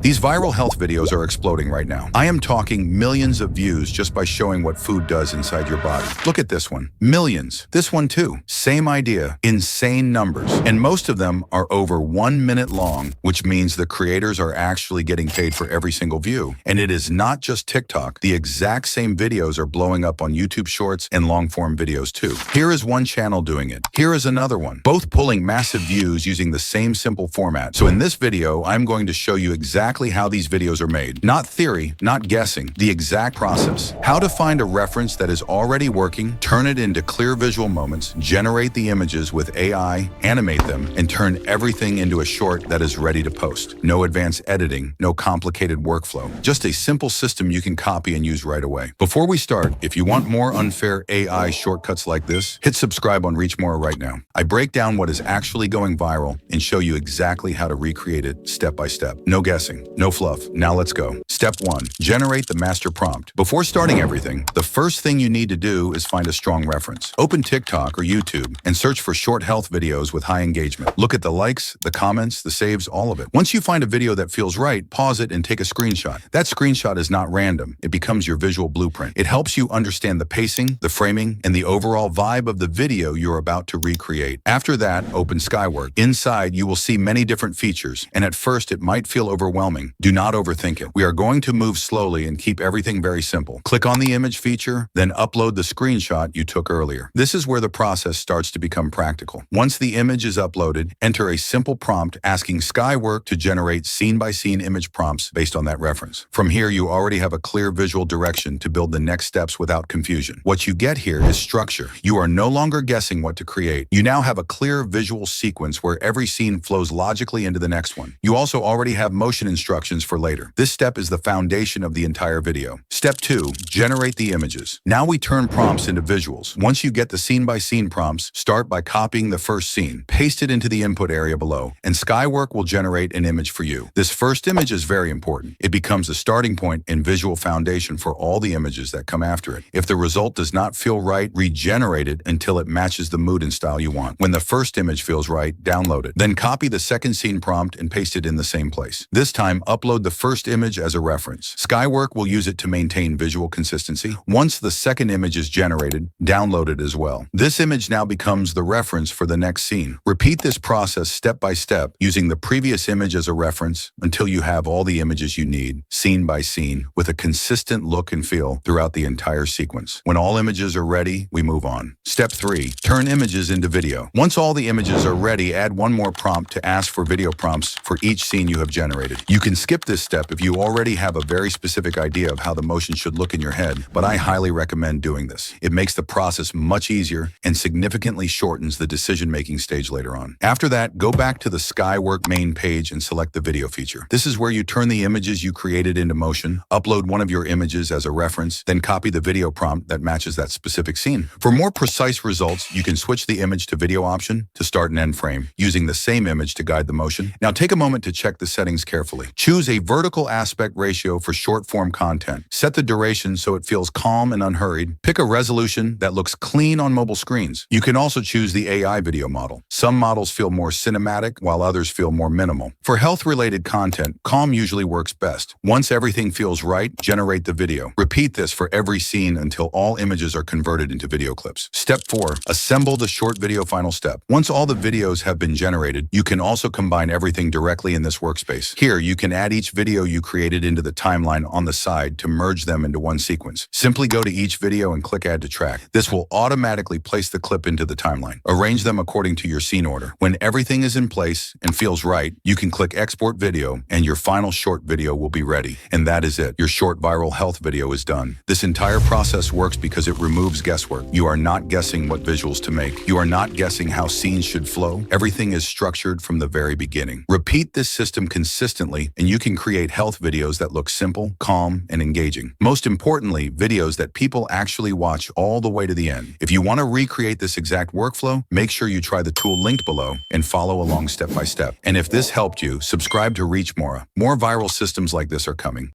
These viral health videos are exploding right now. I am talking millions of views just by showing what food does inside your body. Look at this one. Millions. This one too. Same idea. Insane numbers. And most of them are over 1 minute long, which means the creators are actually getting paid for every single view. And it is not just TikTok. The exact same videos are blowing up on YouTube Shorts and long-form videos too. Here is one channel doing it. Here is another one. Both pulling massive views using the same simple format. So in this video, I'm going to show you exactly how these videos are made. Not theory, not guessing, the exact process. How to find a reference that is already working, turn it into clear visual moments, generate the images with AI, animate them, and turn everything into a short that is ready to post. No advanced editing, no complicated workflow. Just a simple system you can copy and use right away. Before we start, if you want more unfair AI shortcuts like this, hit subscribe on Reach More right now. I break down what is actually going viral and show you exactly how to recreate it step by step. No guessing. No fluff. Now let's go. Step 1. Generate the master prompt. Before starting everything, the first thing you need to do is find a strong reference. Open TikTok or YouTube and search for short health videos with high engagement. Look at the likes, the comments, the saves, all of it. Once you find a video that feels right, pause it and take a screenshot. That screenshot is not random. It becomes your visual blueprint. It helps you understand the pacing, the framing, and the overall vibe of the video you're about to recreate. After that, open Skywork. Inside, you will see many different features, and at first it might feel overwhelming. Do not overthink it. We are going to move slowly and keep everything very simple. Click on the image feature, then upload the screenshot you took earlier. This is where the process starts to become practical. Once the image is uploaded, enter a simple prompt asking Skywork to generate scene-by-scene image prompts based on that reference. From here, you already have a clear visual direction to build the next steps without confusion. What you get here is structure. You are no longer guessing what to create. You now have a clear visual sequence where every scene flows logically into the next one. You also already have motion instructions for later. This step is the foundation of the entire video. Step 2, generate the images. Now we turn prompts into visuals. Once you get the scene-by-scene prompts, start by copying the first scene, paste it into the input area below, and Skywork will generate an image for you. This first image is very important. It becomes the starting point and visual foundation for all the images that come after it. If the result does not feel right, regenerate it until it matches the mood and style you want. When the first image feels right, download it. Then copy the second scene prompt and paste it in the same place. This time, upload the first image as a reference. Skywork will use it to maintain visual consistency. Once the second image is generated, download it as well. This image now becomes the reference for the next scene. Repeat this process step by step, using the previous image as a reference until you have all the images you need, scene by scene, with a consistent look and feel throughout the entire sequence. When all images are ready, we move on. Step 3, turn images into video. Once all the images are ready, add one more prompt to ask for video prompts for each scene you have generated. You can skip this step if you already have a very specific idea of how the motion should look in your head, but I highly recommend doing this. It makes the process much easier and significantly shortens the decision-making stage later on. After that, go back to the Skywork main page and select the video feature. This is where you turn the images you created into motion, upload one of your images as a reference, then copy the video prompt that matches that specific scene. For more precise results, you can switch the image to video option to start and end frame, using the same image to guide the motion. Now take a moment to check the settings carefully. Choose a vertical aspect ratio for short-form content. Set the duration so it feels calm and unhurried. Pick a resolution that looks clean on mobile screens. You can also choose the AI video model. Some models feel more cinematic, while others feel more minimal. For health-related content, calm usually works best. Once everything feels right, generate the video. Repeat this for every scene until all images are converted into video clips. Step 4, assemble the short video final step. Once all the videos have been generated, you can also combine everything directly in this workspace. Here, you can add each video you created into the timeline on the side to merge them into one sequence. Simply go to each video and click Add to Track. This will automatically place the clip into the timeline. Arrange them according to your scene order. When everything is in place and feels right, you can click Export Video and your final short video will be ready. And that is it. Your short viral health video is done. This entire process works because it removes guesswork. You are not guessing what visuals to make. You are not guessing how scenes should flow. Everything is structured from the very beginning. Repeat this system consistently and you can create health videos that look simple, calm, and engaging. Most importantly, videos that people actually watch all the way to the end. If you want to recreate this exact workflow, make sure you try the tool linked below and follow along step by step. And if this helped you, subscribe to Reach More. More viral systems like this are coming.